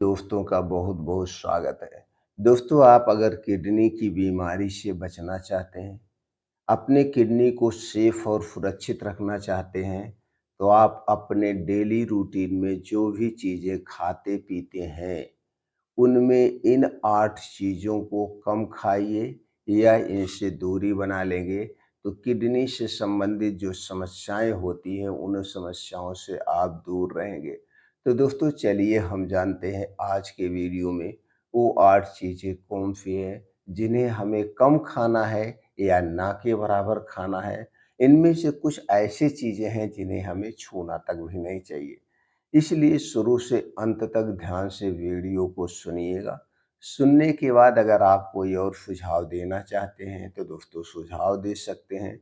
दोस्तों का बहुत बहुत स्वागत है। दोस्तों, आप अगर किडनी की बीमारी से बचना चाहते हैं, अपने किडनी को सेफ और सुरक्षित रखना चाहते हैं, तो आप अपने डेली रूटीन में जो भी चीज़ें खाते पीते हैं, उनमें इन 8 चीज़ों को कम खाइए या इनसे दूरी बना लेंगे, तो किडनी से संबंधित जो समस्याएँ होती हैं, उन समस्याओं से आप दूर रहेंगे। तो दोस्तों, चलिए हम जानते हैं आज के वीडियो में वो 8 चीज़ें कौन-सी हैं, जिन्हें हमें कम खाना है या ना के बराबर खाना है। इनमें से कुछ ऐसी चीज़ें हैं जिन्हें हमें छूना तक भी नहीं चाहिए। इसलिए शुरू से अंत तक ध्यान से वीडियो को सुनिएगा। सुनने के बाद अगर आप कोई और सुझाव देना चाहते हैं तो दोस्तों सुझाव दे सकते हैं।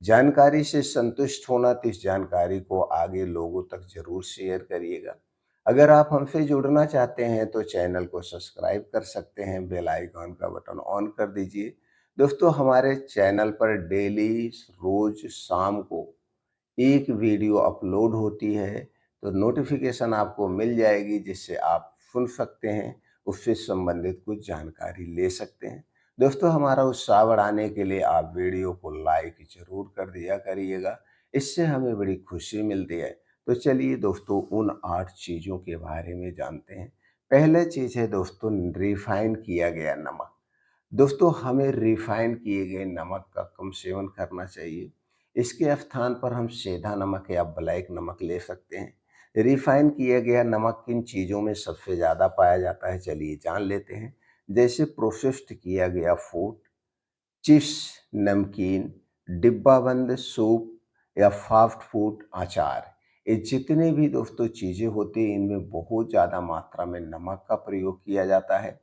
जानकारी से संतुष्ट होना तो इस जानकारी को आगे लोगों तक ज़रूर शेयर करिएगा। अगर आप हमसे जुड़ना चाहते हैं तो चैनल को सब्सक्राइब कर सकते हैं, बेल आइकॉन का बटन ऑन कर दीजिए। दोस्तों, हमारे चैनल पर डेली रोज़ शाम को एक वीडियो अपलोड होती है, तो नोटिफिकेशन आपको मिल जाएगी जिससे आप सुन सकते हैं, उससे संबंधित कुछ जानकारी ले सकते हैं। दोस्तों, हमारा उत्साह बढ़ाने के लिए आप वीडियो को लाइक ज़रूर कर दिया करिएगा, इससे हमें बड़ी खुशी मिलती है। तो चलिए दोस्तों, उन 8 चीज़ों के बारे में जानते हैं। पहले चीज़ है दोस्तों, रिफाइन किया गया नमक। दोस्तों, हमें रिफाइन किए गए नमक का कम सेवन करना चाहिए। इसके स्थान पर हम सेंधा नमक या ब्लैक नमक ले सकते हैं। रिफाइन किया गया नमक किन चीज़ों में सबसे ज़्यादा पाया जाता है, चलिए जान लेते हैं। जैसे प्रोसेस्ड किया गया फूड, चिप्स, नमकीन, डिब्बाबंद सूप या फास्ट फूड, अचार। ये जितने भी दोस्तों चीज़ें होती हैं, इनमें बहुत ज़्यादा मात्रा में नमक का प्रयोग किया जाता है।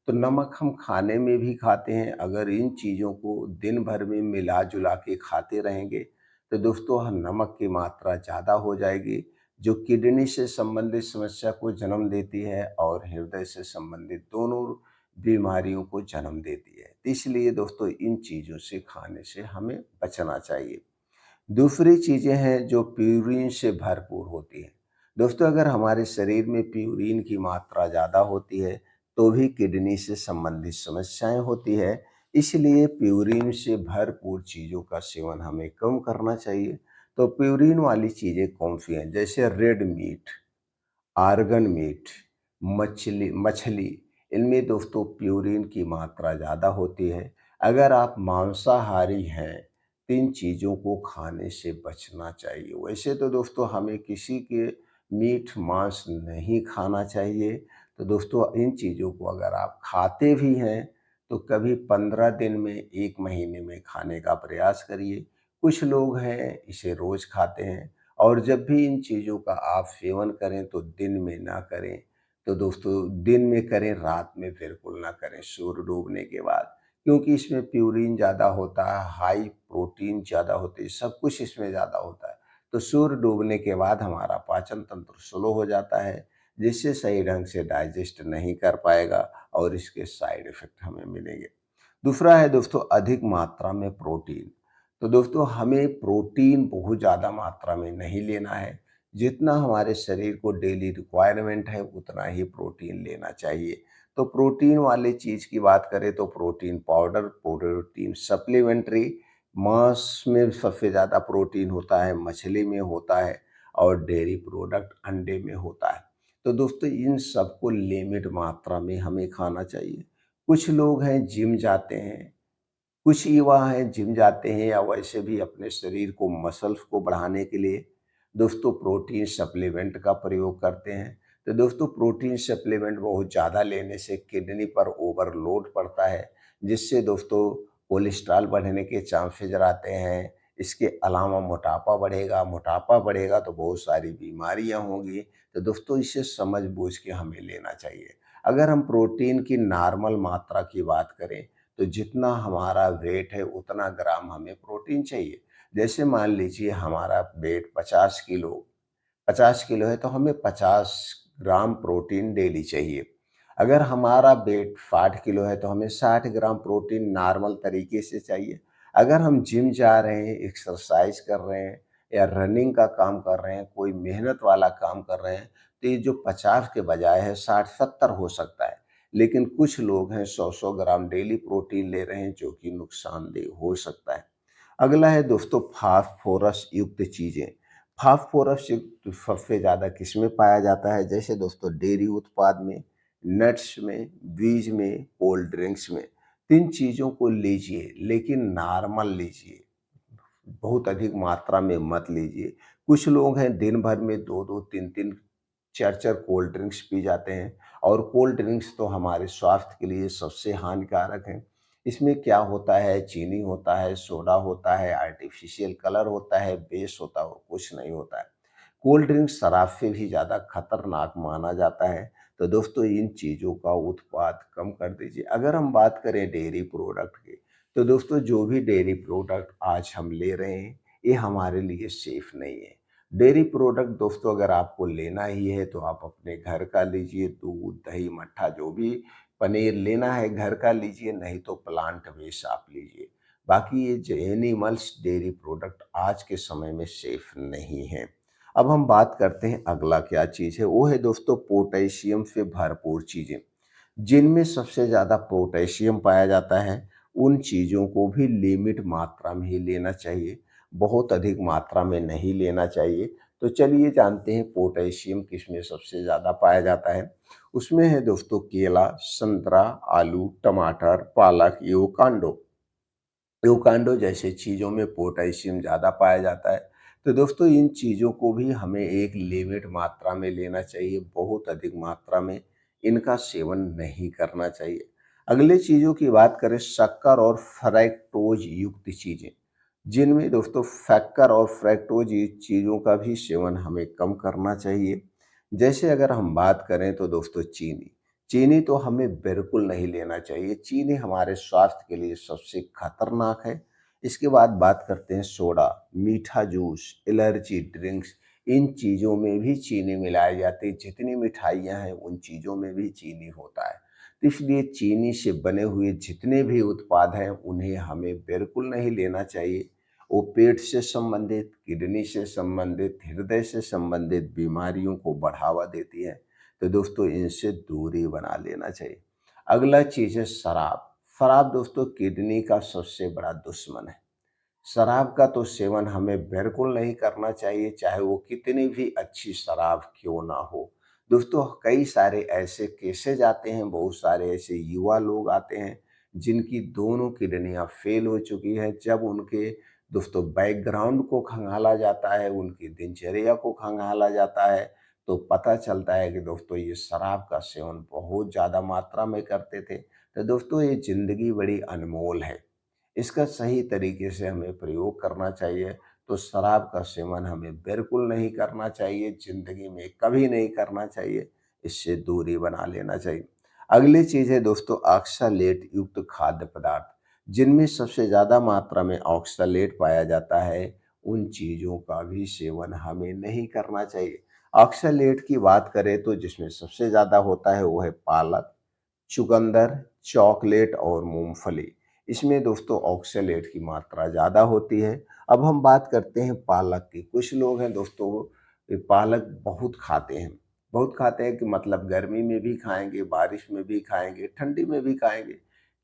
तो नमक हम खाने में भी खाते हैं। अगर इन चीज़ों को दिन भर में मिला-जुला के खाते रहेंगे, तो दोस्तों नमक की मात्रा ज़्यादा हो जाएगी, जो किडनी से संबंधित समस्या को जन्म देती है और हृदय से संबंधित दोनों बीमारियों को जन्म देती है। इसलिए दोस्तों इन चीज़ों से खाने से हमें बचना चाहिए। दूसरी चीज़ें हैं जो प्यूरिन से भरपूर होती हैं। दोस्तों, अगर हमारे शरीर में प्यूरिन की मात्रा ज़्यादा होती है, तो भी किडनी से संबंधित समस्याएँ होती है। इसलिए प्यूरिन से भरपूर चीज़ों का सेवन हमें कम करना चाहिए। तो प्यूरिन वाली चीज़ें कौन-सी हैं? जैसे रेड मीट, आर्गन मीट, मछली मछली, इनमें दोस्तों प्यूरिन की मात्रा ज़्यादा होती है। अगर आप मांसाहारी हैं, तो इन चीज़ों को खाने से बचना चाहिए। वैसे तो दोस्तों हमें किसी के मीट, मांस नहीं खाना चाहिए। तो दोस्तों इन चीज़ों को अगर आप खाते भी हैं, तो कभी 15 दिन में, 1 महीने में खाने का प्रयास करिए। कुछ लोग हैं इसे रोज़ खाते हैं। और जब भी इन चीज़ों का आप सेवन करें तो दिन में ना करें। तो दोस्तों दिन में करें, रात में बिल्कुल ना करें सूर्य डूबने के बाद। क्योंकि इसमें प्यूरिन ज़्यादा होता है, हाई प्रोटीन ज़्यादा होती है, सब कुछ इसमें ज़्यादा होता है। तो सूर्य डूबने के बाद हमारा पाचन तंत्र स्लो हो जाता है, जिससे सही ढंग से डाइजेस्ट नहीं कर पाएगा और इसके साइड इफ़ेक्ट हमें मिलेंगे। दूसरा है दोस्तों अधिक मात्रा में प्रोटीन। तो दोस्तों हमें प्रोटीन बहुत ज़्यादा मात्रा में नहीं लेना है। जितना हमारे शरीर को डेली रिक्वायरमेंट है उतना ही प्रोटीन लेना चाहिए। तो प्रोटीन वाली चीज़ की बात करें तो प्रोटीन पाउडर, प्रोटीन सप्लीमेंट्री, मांस में सबसे ज़्यादा प्रोटीन होता है, मछली में होता है और डेयरी प्रोडक्ट अंडे में होता है। तो दोस्तों इन सबको लिमिट मात्रा में हमें खाना चाहिए। कुछ लोग हैं जिम जाते हैं, कुछ युवा हैं जिम जाते हैं या वैसे भी अपने शरीर को, मसल्स को बढ़ाने के लिए दोस्तों प्रोटीन सप्लीमेंट का प्रयोग करते हैं। तो दोस्तों प्रोटीन सप्लीमेंट बहुत ज़्यादा लेने से किडनी पर ओवरलोड पड़ता है, जिससे दोस्तों कोलेस्ट्रॉल बढ़ने के चांसेज रहते हैं। इसके अलावा मोटापा बढ़ेगा तो बहुत सारी बीमारियां होंगी। तो दोस्तों इसे समझ बूझ के हमें लेना चाहिए। अगर हम प्रोटीन की नॉर्मल मात्रा की बात करें, तो जितना हमारा वेट है उतना ग्राम हमें प्रोटीन चाहिए। जैसे मान लीजिए हमारा वेट 50 किलो है, तो हमें 50 ग्राम प्रोटीन डेली चाहिए। अगर हमारा वेट 60 किलो है तो हमें 60 ग्राम प्रोटीन नॉर्मल तरीके से चाहिए। अगर हम जिम जा रहे हैं, एक्सरसाइज कर रहे हैं या रनिंग का काम कर रहे हैं, कोई मेहनत वाला काम कर रहे हैं, दोस्ती जो 50 के बजाय है 60-70 हो सकता है। लेकिन कुछ लोग हैं 100-100 ग्राम डेली प्रोटीन ले रहे हैं जो कि नुकसानदेह हो सकता है। अगला है दोस्तों फास्फोरस युक्त चीज़ें। फास्फोरस युक्त सबसे ज़्यादा किसमें पाया जाता है? जैसे दोस्तों डेयरी उत्पाद में, नट्स में, बीज में, कोल्ड ड्रिंक्स में। 3 चीज़ों को लीजिए लेकिन नॉर्मल लीजिए। बहुत अधिक मात्रा में मत लीजिए। कुछ लोग हैं दिन भर में 2-2, 3-3, 4-4 कोल्ड ड्रिंक्स पी जाते हैं और कोल्ड ड्रिंक्स तो हमारे स्वास्थ्य के लिए सबसे हानिकारक हैं। इसमें क्या होता है, चीनी होता है, सोडा होता है, आर्टिफ़िशियल कलर होता है, बेस होता है और कुछ नहीं होता है। कोल्ड ड्रिंक शराब से भी ज़्यादा खतरनाक माना जाता है। तो दोस्तों इन चीज़ों का उत्पाद कम कर दीजिए। अगर हम बात करें डेयरी प्रोडक्ट की, तो दोस्तों जो भी डेयरी प्रोडक्ट आज हम ले रहे हैं, ये हमारे लिए सेफ नहीं है। डेयरी प्रोडक्ट दोस्तों अगर आपको लेना ही है तो आप अपने घर का लीजिए, दूध, दही, मट्ठा जो भी पनीर लेना है घर का लीजिए, नहीं तो प्लांट बेस्ड आप लीजिए। बाकी ये जो एनिमल्स डेयरी प्रोडक्ट आज के समय में सेफ नहीं है। अब हम बात करते हैं अगला क्या चीज़ है, वो है दोस्तों पोटेशियम से भरपूर चीज़ें। जिनमें सबसे ज़्यादा पोटेशियम पाया जाता है, उन चीज़ों को भी लिमिट मात्रा में ही लेना चाहिए, बहुत अधिक मात्रा में नहीं लेना चाहिए। तो चलिए जानते हैं पोटेशियम किसमें सबसे ज़्यादा पाया जाता है। उसमें है दोस्तों केला, संतरा, आलू, टमाटर, पालक, एवोकाडो। एवोकाडो जैसे चीज़ों में पोटेशियम ज़्यादा पाया जाता है। तो दोस्तों इन चीज़ों को भी हमें एक लिमिट मात्रा में लेना चाहिए, बहुत अधिक मात्रा में इनका सेवन नहीं करना चाहिए। अगले चीज़ों की बात करें शक्कर और फ्रैक्टोज युक्त चीज़ें, जिनमें दोस्तों शक्कर और फ्रैक्टोज युक्त चीज़ों का भी सेवन हमें कम करना चाहिए। जैसे अगर हम बात करें तो दोस्तों चीनी, चीनी तो हमें बिल्कुल नहीं लेना चाहिए। चीनी हमारे स्वास्थ्य के लिए सबसे खतरनाक है। इसके बाद बात करते हैं सोडा, मीठा जूस, एनर्जी ड्रिंक्स। इन चीज़ों में भी चीनी मिलाई जाती है। जितनी मिठाइयाँ हैं उन चीज़ों में भी चीनी होता है। तो इसलिए चीनी से बने हुए जितने भी उत्पाद हैं उन्हें हमें बिल्कुल नहीं लेना चाहिए। वो पेट से संबंधित, किडनी से संबंधित, हृदय से संबंधित बीमारियों को बढ़ावा देती है। तो दोस्तों इनसे दूरी बना लेना चाहिए। अगला चीज़ है शराब। शराब दोस्तों किडनी का सबसे बड़ा दुश्मन है। शराब का तो सेवन हमें बिल्कुल नहीं करना चाहिए, चाहे वो कितनी भी अच्छी शराब क्यों ना हो। दोस्तों कई सारे ऐसे केसेज़ आते हैं, बहुत सारे ऐसे युवा लोग आते हैं, जिनकी दोनों किडनियाँ फ़ेल हो चुकी हैं। जब उनके दोस्तों बैकग्राउंड को खंगाला जाता है, उनकी दिनचर्या को खंगाला जाता है, तो पता चलता है कि दोस्तों ये शराब का सेवन बहुत ज़्यादा मात्रा में करते थे। तो दोस्तों ये ज़िंदगी बड़ी अनमोल है। इसका सही तरीके से हमें प्रयोग करना चाहिए। तो शराब का सेवन हमें बिल्कुल नहीं करना चाहिए, ज़िंदगी में कभी नहीं करना चाहिए, इससे दूरी बना लेना चाहिए। अगली चीज़ है दोस्तों ऑक्सलेट युक्त खाद्य पदार्थ, जिनमें सबसे ज़्यादा मात्रा में ऑक्सलेट पाया जाता है, उन चीज़ों का भी सेवन हमें नहीं करना चाहिए। ऑक्सलेट की बात करें तो जिसमें सबसे ज़्यादा होता है वो है पालक, चुकंदर, चॉकलेट और मूँगफली। इसमें दोस्तों ऑक्सलेट की मात्रा ज़्यादा होती है। अब हम बात करते हैं पालक की। कुछ लोग हैं दोस्तों ये पालक बहुत खाते हैं कि मतलब गर्मी में भी खाएँगे, बारिश में भी खाएँगे, ठंडी में भी खाएँगे।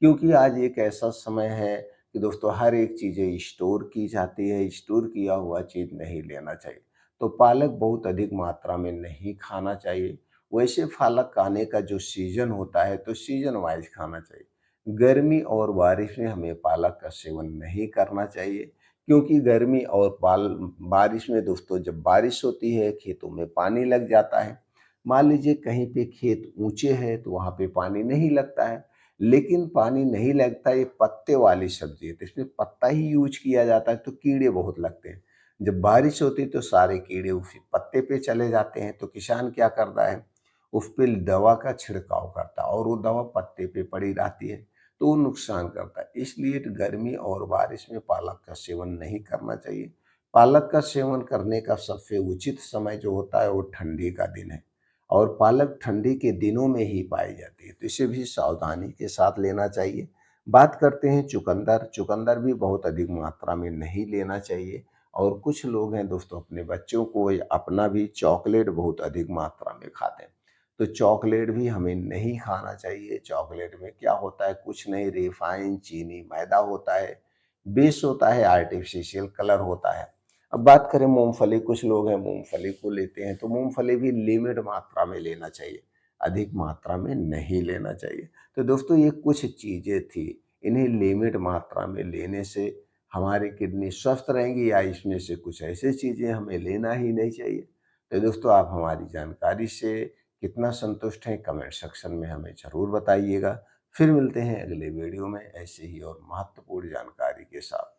क्योंकि आज एक ऐसा समय है कि दोस्तों हर एक चीज़ें स्टोर की जाती है, स्टोर किया हुआ चीज़ नहीं लेना चाहिए। तो पालक बहुत अधिक मात्रा में नहीं खाना चाहिए। वैसे पालक खाने का जो सीज़न होता है तो सीज़न वाइज़ खाना चाहिए। गर्मी और बारिश में हमें पालक का सेवन नहीं करना चाहिए, क्योंकि गर्मी और बाल बारिश में दोस्तों जब बारिश होती है खेतों में पानी लग जाता है। मान लीजिए कहीं पे खेत ऊँचे हैं तो वहाँ पे पानी नहीं लगता है, लेकिन पानी नहीं लगता, ये पत्ते वाली सब्ज़ी है तो इसमें पत्ता ही यूज़ किया जाता है तो कीड़े बहुत लगते हैं। जब बारिश होती है तो सारे कीड़े उसी पत्ते पे चले जाते हैं, तो किसान क्या करता है उस पे दवा का छिड़काव करता है और वो दवा पत्ते पे पड़ी रहती है, तो वो नुकसान करता है। इसलिए तो गर्मी और बारिश में पालक का सेवन नहीं करना चाहिए। पालक का सेवन करने का सबसे उचित समय जो होता है वो ठंडी का दिन है और पालक ठंडी के दिनों में ही पाई जाती है, तो इसे भी सावधानी के साथ लेना चाहिए। बात करते हैं चुकंदर। चुकंदर भी बहुत अधिक मात्रा में नहीं लेना चाहिए और कुछ लोग हैं दोस्तों अपने बच्चों को या अपना भी चॉकलेट बहुत अधिक मात्रा में खाते हैं। तो चॉकलेट भी हमें नहीं खाना चाहिए। चॉकलेट में क्या होता है, कुछ नहीं, रिफाइन चीनी मैदा होता है, बेस होता है, आर्टिफिशियल कलर होता है। अब बात करें मूँगफली, कुछ लोग हैं मूँगफली को लेते हैं, तो मूँगफली भी लिमिट मात्रा में लेना चाहिए, अधिक मात्रा में नहीं लेना चाहिए। तो दोस्तों ये कुछ चीज़ें थी, इन्हें लिमिट मात्रा में लेने से हमारी किडनी स्वस्थ रहेंगी या इसमें से कुछ ऐसी चीज़ें हमें लेना ही नहीं चाहिए। तो दोस्तों आप हमारी जानकारी से कितना संतुष्ट हैं कमेंट सेक्शन में हमें ज़रूर बताइएगा। फिर मिलते हैं अगले वीडियो में ऐसे ही और महत्वपूर्ण जानकारी के साथ।